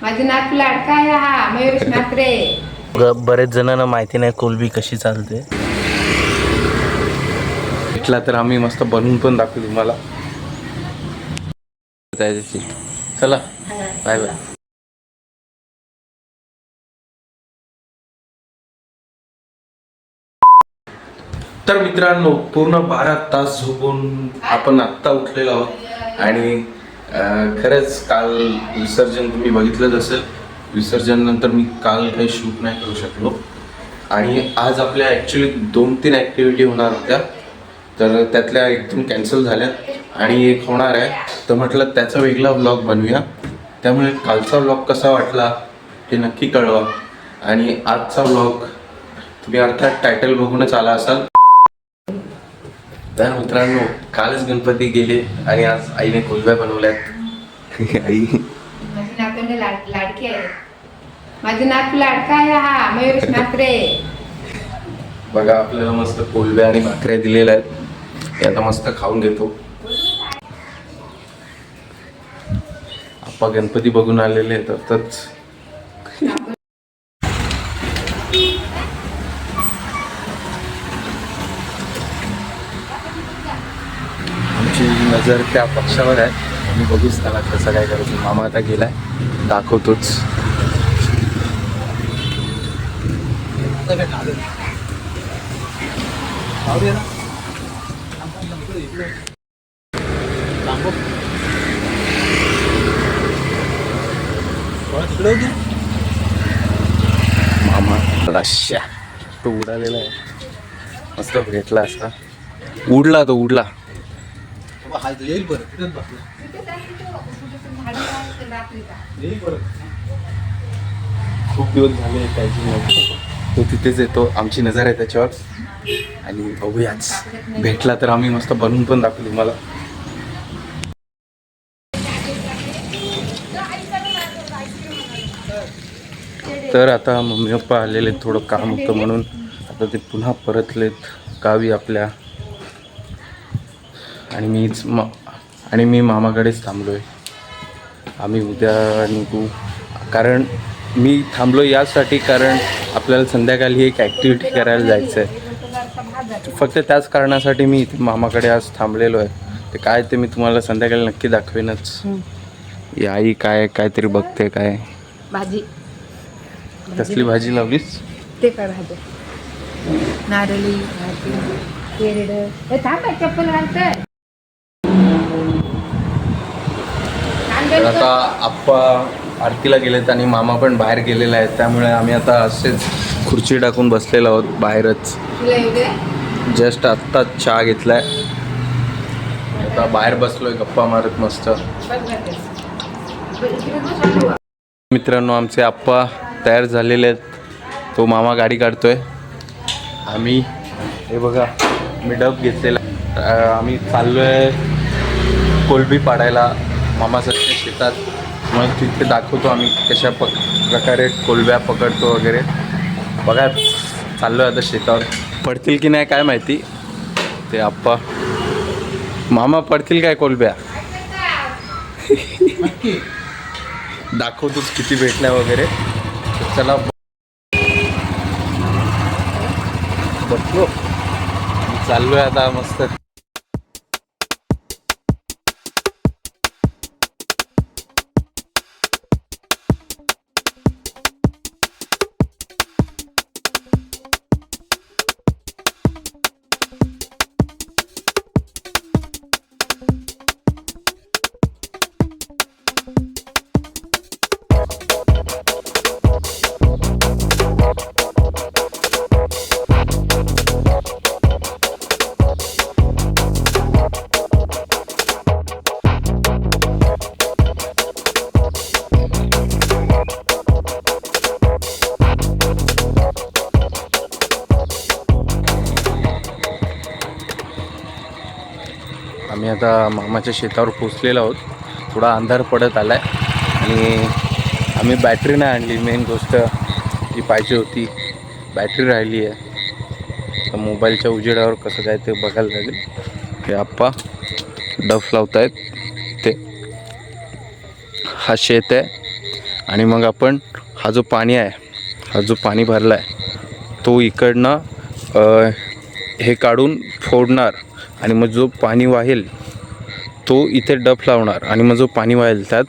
माझे नात लाडका आहे हा मयूर म्हात्रे. बरेच जणांना माहिती नाही कोलबी कशी चालते. भेटला तर आम्ही मस्त बनवून पण दाखवू तुम्हाला. चला बाय बाय. तर मित्रांनो, पूर्ण 12 तास झोपून आपण आत्ता उठलेलो आहोत आणि खरंच काल विसर्जन तुम्ही बघितलंच असेल. विसर्जन नंतर मी काल काही शूट नाही करू शकलो आणि आज आपल्या ॲक्च्युली 2-3 ॲक्टिव्हिटी होणार होत्या, तर त्यातल्या एकदम कॅन्सल झाल्या आणि एक होणार आहे. तर म्हटलं त्याचा वेगळा व्लॉग बनवूया. त्यामुळे कालचा व्लॉग कसा वाटला हे नक्की कळवा आणि आजचा व्लॉग तुम्ही अर्थात टायटल बघूनच आला असाल. तर मित्रांनो, कालच गणपती गेले आणि आज आईने कोलब्या बनवल्यात. आई माझी नातूंना लाडकी आहे. माझे नात लाडका आहे हा मयूर म्हात्रे. बघा, आपल्याला मस्त कोलब्या आणि भाकऱ्या दिलेल्या आहेत. ते आता मस्त खाऊन घेतो. आप्पा गणपती बघून आलेले आहेत आताच. आमची नजर त्या पक्षावर आहे. मी बघूच त्याला कसं काय करायचं. मामा आता गेलाय, दाखवतोच. मामा रश्या तो उडालेला आहे. मस्त भेटला असता. उडला तो उडला. खूप दिवस झाले त्याची नव्हती. तो तिथेच येतो, आमची नजर आहे त्याच्यावर. आणि बघूयाच, भेटला तर आम्ही मस्त बनवून पण दाखवू तुम्हाला. तर आता मम्मी पप्पा आलेले, थोडं काम होतं म्हणून आता ते पुन्हा परतलेत गावी आपल्या. आणि मी मामाकडेच थांबलो आहे. आम्ही उद्या निघू. कारण मी थांबलो यासाठी, कारण आपल्याला संध्याकाळी एक ॲक्टिव्हिटी करायला जायचं आहे. फक्त त्याच कारणासाठी मी इथे मामाकडे आज थांबलेलो आहे. ते काय ते मी तुम्हाला संध्याकाळी नक्की दाखवेनच. ही आई काहीतरी बघते. काय भाजी कसली भाजी लावलीस? ते काय भाजी? नारळी भाजी, केरड. हे थांब, चप्पल घालतोय. तर आता आप्पा आरतीला गेलेत आणि मामा पण बाहेर गेलेला आहे. त्यामुळे आम्ही आता असेच खुर्ची टाकून बसलेलो आहोत बाहेरच. जस्ट आत्ताच चहा घेतलाय. आता बाहेर बसलोय गप्पा मारत मस्त. मित्रांनो, आमचे आप्पा तयार झालेले आहेत. तो मामा गाडी काढतोय. आम्ही हे बघा, मी डब घेतलेला. आम्ही चाललोय कोलबी पाडायला मामासारख्या शेतात. मग तिथे दाखवतो आम्ही कशा प्रकारे कोलब्या पकडतो वगैरे. बघा, चाललोय आता शेतावर. पडतील की नाही काय माहिती. ते आप्पा मामा पडतील काय कोलब्या? दाखवतोच किती भेटल्या वगैरे. चला बसलो, चाललोय आता मस्त. आम्ही आता मामाच्या शेतावर पोचलेलो आहोत. थोडा अंधार पडत आला आहे आणि आम्ही बॅटरी नाही आणली. मेन गोष्ट जी पाहिजे होती, बॅटरी राहिली आहे. तर मोबाईलच्या उजेडावर कसं काय ते बघायला लागेल. हे आप्पा डफ लावत आहेत. ते हा शेत आहे आणि मग आपण हा जो पाणी आहे, हा जो पाणी भरला आहे तो इकडनं हे काढून फोडणार आणि मग जो पाणी वाहेल तो इथे डफ लावणार आणि मग जो पाणी वाहेल त्यात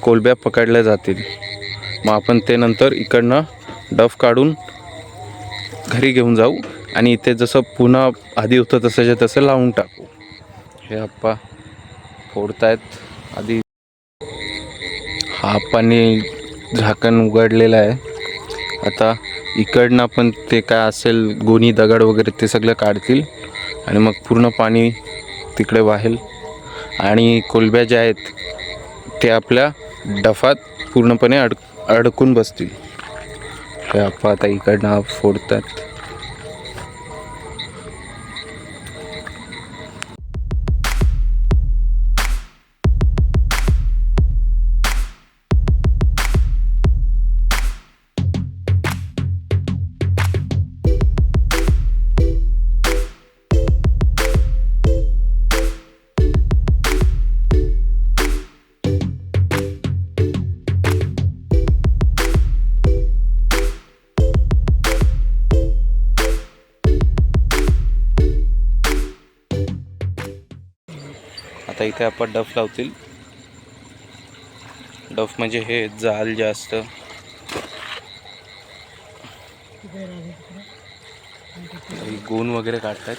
कोलंब्या पकडल्या जातील. मग आपण ते नंतर इकडनं डफ काढून घरी घेऊन जाऊ आणि इथे जसं पुन्हा आधी होतं तसंच्या तसं लावून टाकू. हे आप्पा फोडतायत. आधी हा आप्पांनी झाकण उघडलेलं आहे. आता इकडनं पण ते काय असेल गोणी दगड वगैरे ते सगळं काढतील आणि मग पूर्ण पाणी तिकडे वाहेल आणि कोलंब्या ज्या आहेत ते आपल्या डफात पूर्णपणे अडकून बसतील. हे आप्पा आता इकडनं फोडतात. आता इथे आपण डफ लावतील. डफ म्हणजे हे जाल जास्त गोण वगैरे काढतायत.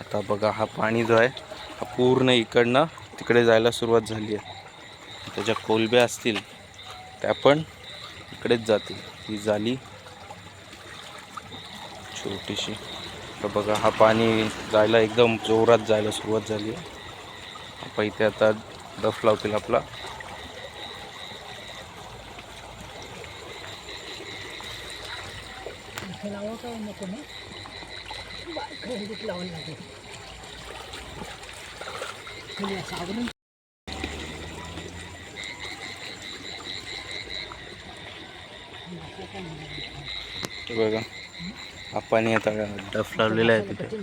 आता बघा हा पाणी जो आहे हा पूर्ण इकडनं तिकडे जायला सुरुवात झाली आहे. त्याच्या कोलंब्या असतील त्या पण इकडेच जातील. ही जाली छोटीशी. तर बघा हा पाणी जायला एकदम जोरात जायला सुरुवात झाली आहे. आपण इथे आता डफ लावतील आपला. बघा आपण आता डफ लावलेला आहे तिथे.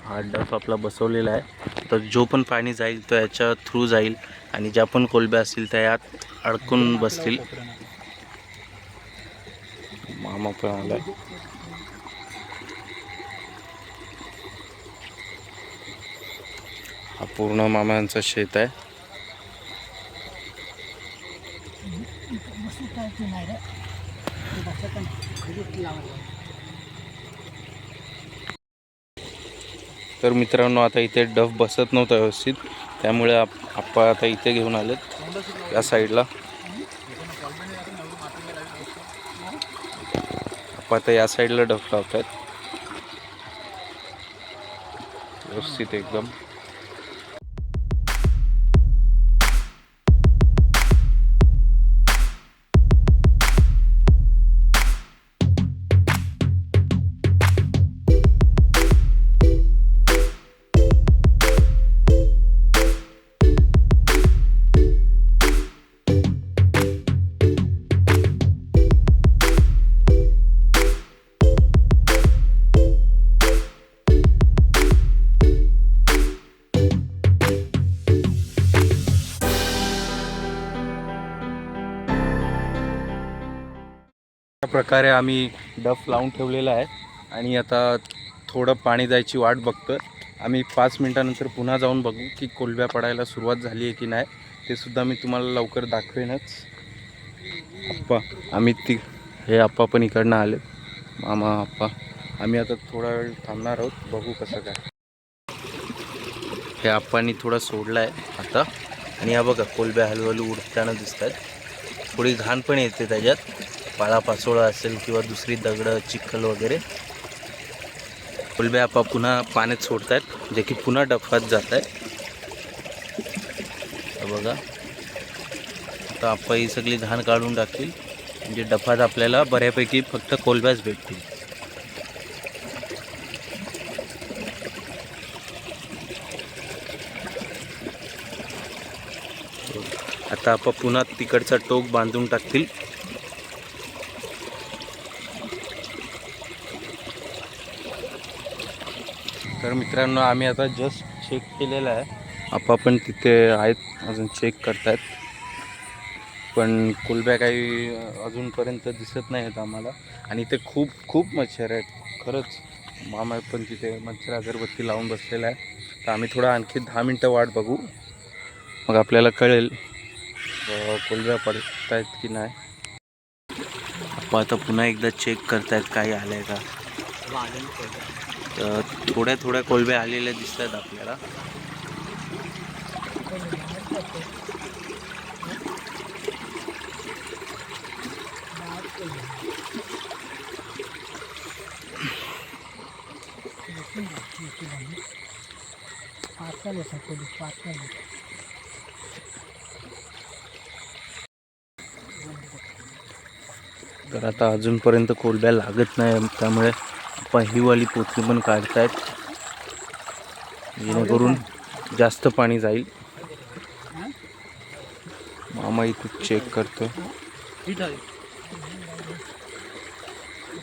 हा डफ आपला बसवलेला आहे. तर जो पण पाणी जाईल तो याच्या थ्रू जाईल आणि ज्या पण कोलंब्या असतील त्या यात अडकून बसतील. मामा पण आला. हा पूर्ण मामांचं शेत आहे. तर मित्रांनो आता इथे डफ बसत नव्हता व्यवस्थित, त्यामुळे आपण आता इथे घेऊन आलेत या साईडला. आपण आता या साईडला डफ लावतात व्यवस्थित एकदम. अशा प्रकारे आम्ही डफ लावून ठेवलेला आहे आणि आता थोडं पाणी जायची वाट बघतो. आम्ही 5 मिनिटानंतर पुन्हा जाऊन बघू की कोलंब्या पडायला सुरुवात झाली आहे की नाही. ते सुद्धा मी तुम्हाला लवकर दाखवेनच. आप्पा आम्ही हे आप्पा पण इकडनं आले, मामा आप्पा. आम्ही आता थोडा वेळ थांबणार आहोत, बघू कसं काय. हे आप्पांनी थोडा सोडला आहे आता आणि या बघा कोलंब्या हळूहळू उडताना दिसत आहेत. थोडी घाण पण येते त्याच्यात, पाळापाचोळा असेल किंवा दुसरी दगडं चिखल वगैरे. कोलंब्या आपा पुन्हा पाण्यात सोडत आहेत, जे की पुन्हा डफात जात आहे. बघा आता आपा ही सगळी घाण काढून टाकतील, म्हणजे डफात आपल्याला बऱ्यापैकी फक्त कोलंब्याच भेटतील. आता आपा पुन्हा तिकडचा टोक बांधून टाकतील. तर मित्रांनो आम्ही आता जस्ट चेक केलेला आहे. आपा पण तिथे आहेत, अजून चेक करतायत. पण कोलब्या काही अजूनपर्यंत दिसत नाही आहेत आम्हाला. आणि इथे खूप खूप मच्छर आहेत खरंच. मामा पण तिथे मच्छर अगरबत्ती लावून बसलेला आहे. तर आम्ही थोडा आणखी 10 मिनटं वाट बघू, मग आपल्याला कळेल कोलब्या पडत आहेत की नाही. आपण आता पुन्हा एकदा चेक करतायत काही आलं आहे का. तर थोड्या थोड्या कोलब्या आलेल्या दिसत आहेत आपल्याला. तर आता अजूनपर्यंत कोलब्या लागत नाही, त्यामुळे आपण ही वाली पोथी पण काढतायत जेणेकरून जास्त पाणी जाईल. मामा इथे चेक करतोय.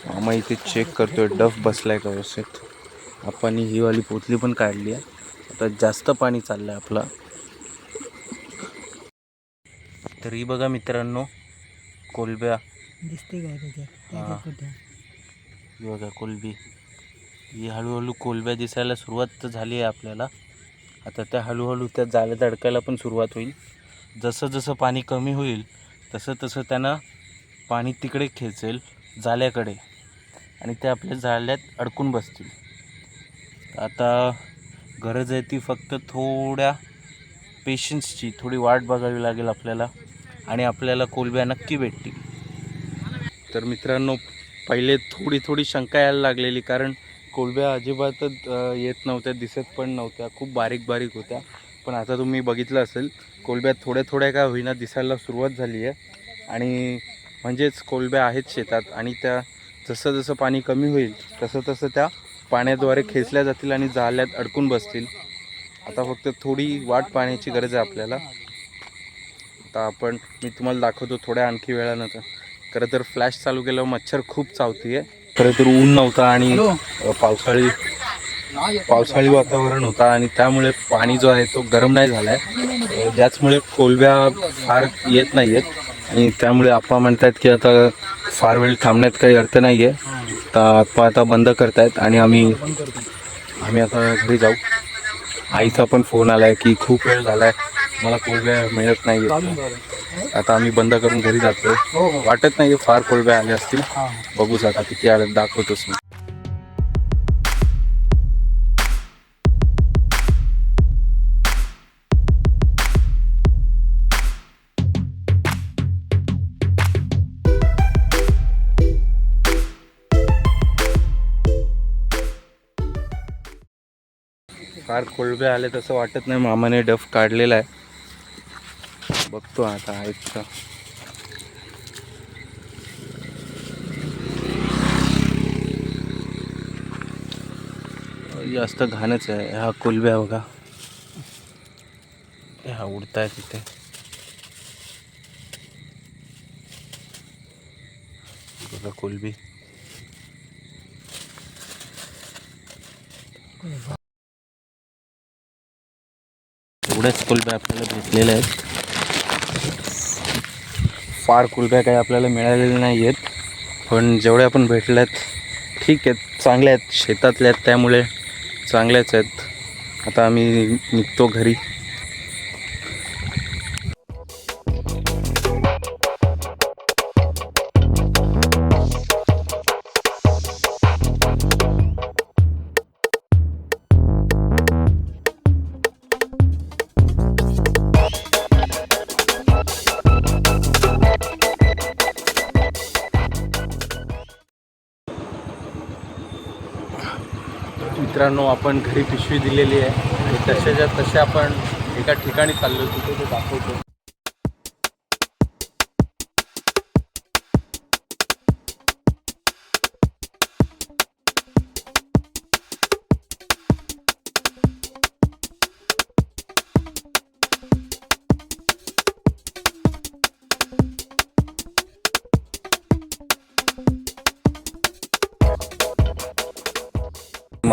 मामा इथे चेक करतोय डफ बसलाय का व्यवस्थित. आपण ही वाली पोथली पण काढली आहे. आता जास्त पाणी चाललंय आपला. तरी बघा मित्रांनो, कोलब्या दिसते काय त्याच्यात ही बघा कोलबी. ही हळूहळू कोलब्या दिसायला सुरुवात तर झाली आहे आपल्याला. आता त्या हळूहळू त्या जाळ्यात अडकायला पण सुरुवात होईल. जसं जसं पाणी कमी होईल तसं तसं त्यांना पाणी तिकडे खेचेल जाळ्याकडे, आणि ते आपल्या जाळ्यात अडकून बसतील. आता गरज आहे ती फक्त थोड्या पेशन्सची, थोडी वाट बघावी लागेल आपल्याला, आणि आपल्याला कोलब्या नक्की भेटतील. तर मित्रांनो, पहिले थोडी थोडी शंका यायला लागलेली, कारण कोलब्या अजिबातच येत नव्हत्या, दिसत पण नव्हत्या, खूप बारीक बारीक होत्या. पण आता तुम्ही बघितलं असेल, कोलब्या थोड्या थोड्या का होईना दिसायला सुरुवात झाली आहे. आणि म्हणजेच कोलब्या आहेत शेतात, आणि त्या जसं जसं पाणी कमी होईल तसं तसं त्या पाण्याद्वारे खेचल्या जातील आणि जाळ्यात अडकून बसतील. आता फक्त थोडी वाट पाहण्याची गरज आहे आपल्याला. आता मी तुम्हाला दाखवतो थोड्या आणखी वेळानंतर. खरं तर फ्लॅश चालू केल्यावर मच्छर खूप चावतीये. खरं तर ऊन नव्हता आणि पावसाळी वातावरण होता, आणि त्यामुळे पाणी जो आहे तो गरम नाही झाला आहे, ज्याचमुळे कोलब्या फार येत नाही आहेत. आणि त्यामुळे आप्पा म्हणतात की आता फार वेळ थांबण्यात काही अर्थ नाही आहे. तर आप्पा आता बंद करतायत आणि आम्ही आता घरी जाऊ. आईचा पण फोन आलाय की खूप वेळ झालाय, मला कोलब्या मिळत नाही आहेत. आता आम्ही बंद करून घरी जातो. वाटत नाही फार कोलब्या आल्या असतील. बघूच आता किती आल्या, दाखवतोच मी. फार कोलब्या आले तसं वाटत नाही. मामाने डफ काढलेला आहे, बघतो आता आहेत का. जास्त घाणच आहे. हा कोलब्या बघा, हा उडताय तिथे. बघा कोलबी. एवढ्याच कोलब्या आपल्याला भेटलेल्या आहेत. फार कोलब्या काही आपल्याला मिळालेल्या नाही आहेत, पण जेवढ्या पण भेटल्यात ठीक आहेत, चांगल्या आहेत, शेतातल्या आहेत, त्यामुळे चांगल्याच आहेत. आता आम्ही निघतो घरी. मित्रांनो, आपण घरी पिशवी दिलेली आहे आणि तशाच्या तशा आपण एका ठिकाणी चाललो, तिथे ते दाखवतो.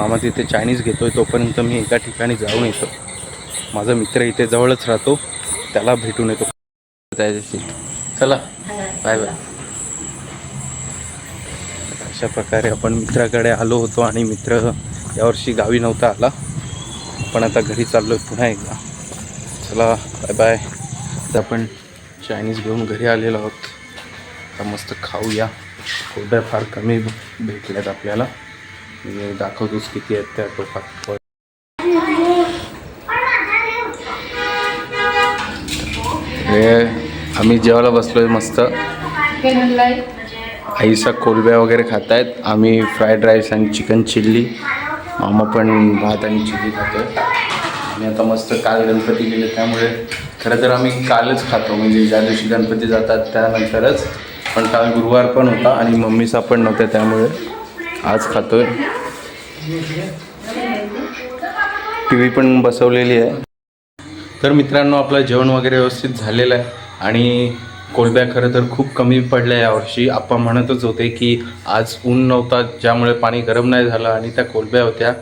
मामा तिथे चायनीज घेतोय, तोपर्यंत मी एका ठिकाणी जाऊन येतो. माझा मित्र इथे जवळच राहतो, त्याला भेटून येतो त्याच्याशी. चला बाय बाय. अशा प्रकारे आपण मित्राकडे आलो होतो आणि मित्र यावर्षी गावी नव्हता आला. आपण आता घरी चाललो आहे पुन्हा एकदा. चला बाय बाय. आता आपण चायनीज घेऊन घरी आलेलो आहोत. आता मस्त खाऊया. कोरड्या फार कमी भेटल्यात आपल्याला. मी दाखवतोच किती आहेत त्या टोपात. हे आम्ही जेवायला बसलोय मस्त. आईसा कोलब्या वगैरे खात आहेत. आम्ही फ्राईड राईस आणि चिकन चिल्ली. मामा पण भात आणि चिल्ली खातोय. आणि आता मस्त काल गणपती गेले त्यामुळे खरं तर आम्ही कालच खातो, म्हणजे ज्या दिवशी गणपती जातात त्यानंतरच. पण काल गुरुवार पण होता आणि मम्मीचा पण नव्हत्या त्यामुळे आज खातोय. टी व्ही पण बसवलेली आहे. तर मित्रांनो, आपलं जेवण वगैरे व्यवस्थित झालेलं आहे आणि कोलब्या खरं तर खूप कमी पडल्या यावर्षी. आपण म्हणतच होते की आज ऊन नव्हता ज्यामुळे पाणी गरम नाही झालं आणि त्या कोलब्या होत्या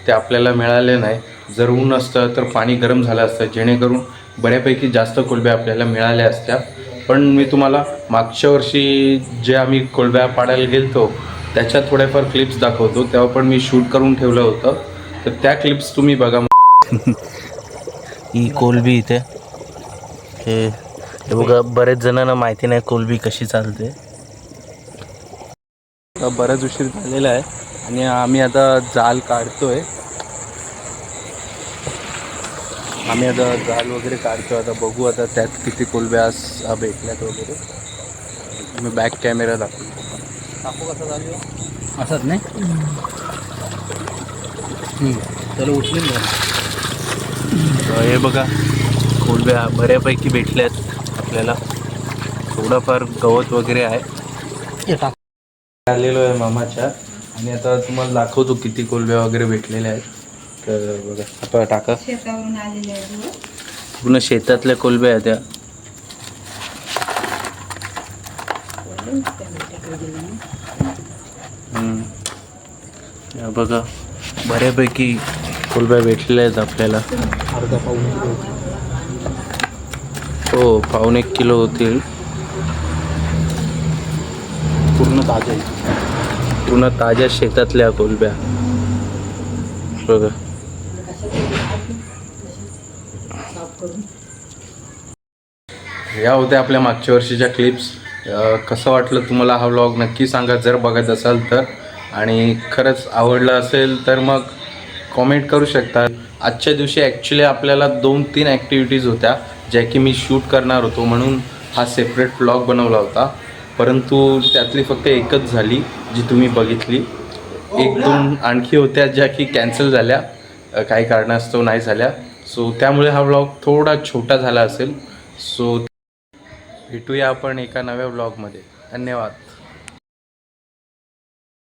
त्या आपल्याला मिळाल्या नाही. जर ऊन असतं तर पाणी गरम झालं असतं, जेणेकरून बऱ्यापैकी जास्त कोलब्या आपल्याला मिळाल्या असत्या. पण मी तुम्हाला मागच्या वर्षी जे आम्ही कोलब्या पाडायला गेलतो त्याच्या थोड्याफार क्लिप्स दाखवतो. तेव्हा पण मी शूट करून ठेवलं होतं, तर त्या क्लिप्स तुम्ही बघा. ही कोलबी इथे हे बघा, बरेच जणांना माहिती नाही कोलबी कशी चालते. आता बराच उशीर झालेला आहे आणि आम्ही आता जाल काढतोय. जाल वगैरे काढतोय. आता बघू आता त्यात किती कोलब्या भेटल्यात वगैरे. मी बॅक कॅमेरा दाखवतो. कसा चालू असंच नाही. चला उचलून घ्या. हे बघा, कोलब्या बऱ्यापैकी भेटल्यात आपल्याला. थोडंफार गवत वगैरे आहे. आलेलो आहे मामाच्या आणि आता तुम्हाला दाखवतो किती कोलब्या वगैरे भेटलेल्या आहेत. तर बघा, आता टाका. शेतावरून आलेले आहे. पूर्ण शेतातल्या कोलब्या आहेत त्या. या बघा, बऱ्यापैकी कोलब्या भेटलेल्या आहेत आपल्याला. अर्धा पाऊण किलो. हो, 1.25 किलो होतील. पूर्ण ताज्या शेतातल्या कोलब्या बघा. या होत्या आपल्या मागच्या वर्षीच्या क्लिप्स. कसं वाटलं तुम्हाला हा व्लॉग नक्की सांगा जर बघत असाल तर. आणि खरंच आवडलं असेल तर मग कॉमेंट करू शकता. आजच्या दिवशी ॲक्च्युली आपल्याला 2-3 ॲक्टिव्हिटीज होत्या ज्या की मी शूट करणार होतो, म्हणून हा सेपरेट व्लॉग बनवला होता. परंतु त्यातली फक्त एकच झाली जी तुम्ही बघितली. 1-2 आणखी होत्या ज्या की कॅन्सल झाल्या, काही कारणास्तव नाही झाल्या. सो त्यामुळे हा व्लॉग थोडा छोटा झाला असेल. सो भेटूया आपण एका नव्या व्लॉगमध्ये. धन्यवाद.